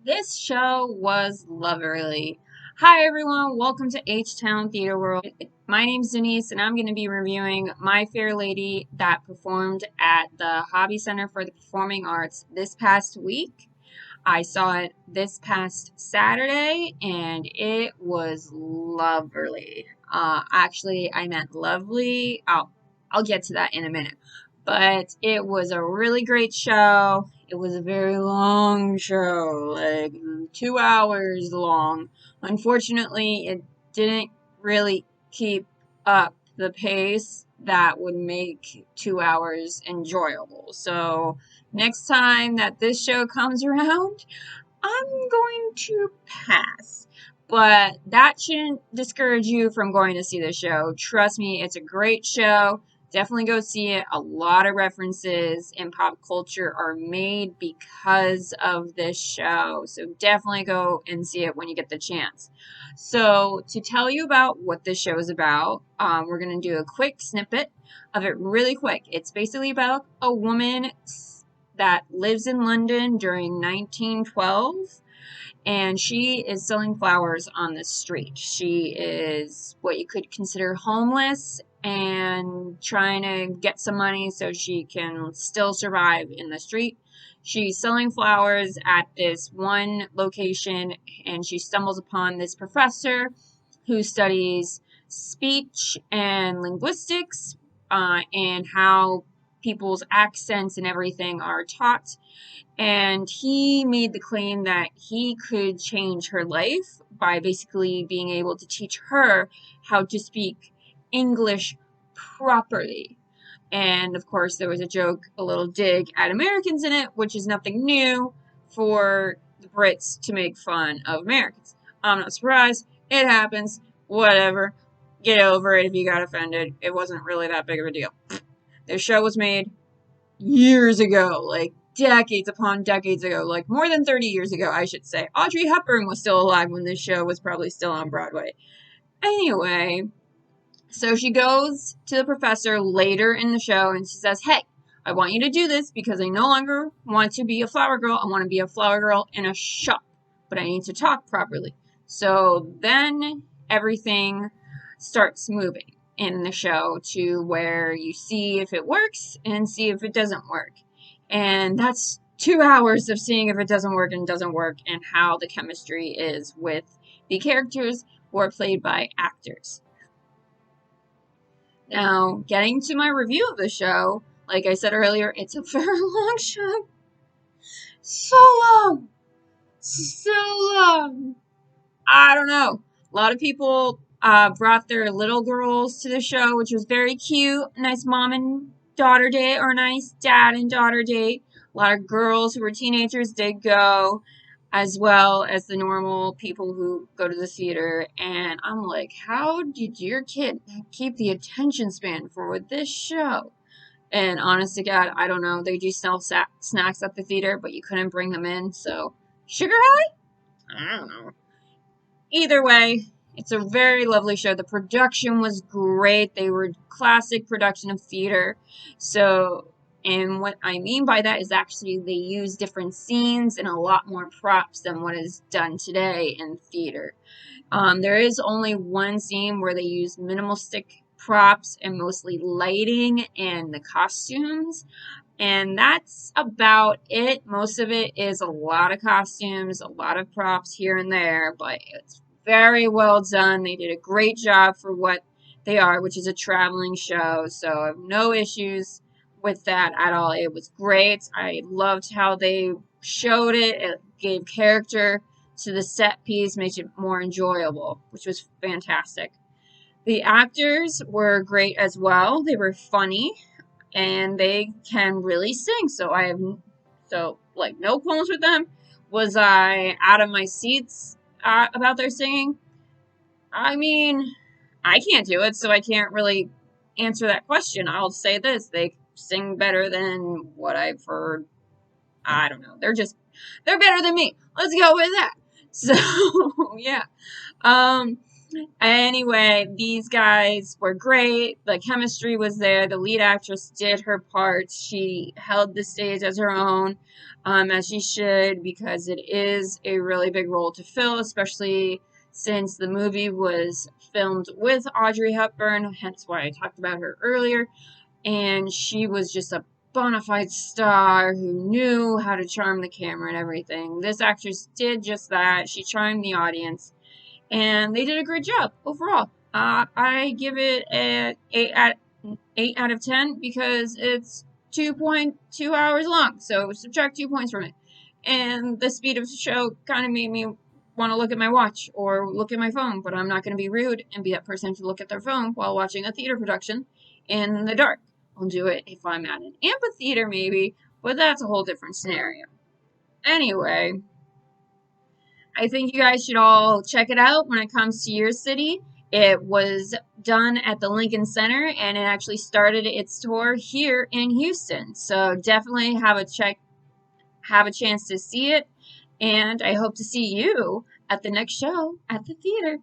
This show was lovely. Hi everyone, welcome to H-Town Theater World. My name's Denise and I'm going to be reviewing My Fair Lady that performed at the Hobby Center for the Performing Arts this past week. I saw it this past Saturday and it was lovely. Actually, I meant lovely. I'll get to that in a minute. But it was a really great show. It was a very long show, like 2 hours long. Unfortunately, it didn't really keep up the pace that would make 2 hours enjoyable. So, next time that this show comes around, I'm going to pass. But that shouldn't discourage you from going to see the show. Trust me, it's a great show. Definitely go see it. A lot of references in pop culture are made because of this show. So definitely go and see it when you get the chance. So, to tell you about what this show is about, we're going to do a quick snippet of it really quick. It's basically about a woman that lives in London during 1912, and she is selling flowers on the street. She is what you could consider homeless and trying to get some money so she can still survive in the street. She's selling flowers at this one location, and she stumbles upon this professor who studies speech and linguistics, and how people's accents and everything are taught. And he made the claim that he could change her life by basically being able to teach her how to speak English properly. And of course, there was a joke, a little dig at Americans in it, which is nothing new for the Brits to make fun of Americans. I'm not surprised. It happens. Whatever. Get over it if you got offended. It wasn't really that big of a deal. This show was made years ago, like decades upon decades ago, like more than 30 years ago, I should say. Audrey Hepburn was still alive when this show was probably still on Broadway. Anyway, so she goes to the professor later in the show and she says, "Hey, I want you to do this because I no longer want to be a flower girl. I want to be a flower girl in a shop, but I need to talk properly." So then everything starts moving in the show to where you see if it works and see if it doesn't work. And that's 2 hours of seeing if it doesn't work and doesn't work and how the chemistry is with the characters who are played by actors. Now, getting to my review of the show, like I said earlier, it's a very long show. So long! So long! I don't know. A lot of people brought their little girls to the show, which was very cute. Nice mom and daughter date, or nice dad and daughter date. A lot of girls who were teenagers did go, as well as the normal people who go to the theater. And I'm like, how did your kid keep the attention span for this show? And honest to God, I don't know. They do sell snacks at the theater, but you couldn't bring them in. So, sugar high? I don't know. Either way, it's a very lovely show. The production was great. They were classic production of theater. So, and what I mean by that is actually they use different scenes and a lot more props than what is done today in theater. There is only one scene where they use minimalistic props and mostly lighting and the costumes. And that's about it. Most of it is a lot of costumes, a lot of props here and there, but it's very well done. They did a great job for what they are, which is a traveling show. So I have no issues with that at all. It was great. I loved how they showed it. It gave character to the set piece, makes it more enjoyable, which was fantastic. The actors were great as well. They were funny and they can really sing. So no qualms with them. Was I out of my seats about their singing? I mean, I can't do it, so I can't really answer that question. I'll say this: they sing better than what I've heard. I don't know. They're better than me. Let's go with that. So yeah. Anyway, these guys were great. The chemistry was there. The lead actress did her part. She held the stage as her own, as she should, because it is a really big role to fill, especially since the movie was filmed with Audrey Hepburn, hence why I talked about her earlier. And she was just a bona fide star who knew how to charm the camera and everything. This actress did just that. She charmed the audience, and they did a great job overall. I give it an 8 out of 10 because it's 2.2 hours long, so subtract 2 points from it. And the speed of the show kind of made me want to look at my watch or look at my phone, but I'm not going to be rude and be that person to look at their phone while watching a theater production in the dark. I'll do it if I'm at an amphitheater, maybe, but that's a whole different scenario. Anyway, I think you guys should all check it out when it comes to your city. It was done at the Lincoln Center, and it actually started its tour here in Houston. So definitely have a chance to see it, and I hope to see you at the next show at the theater.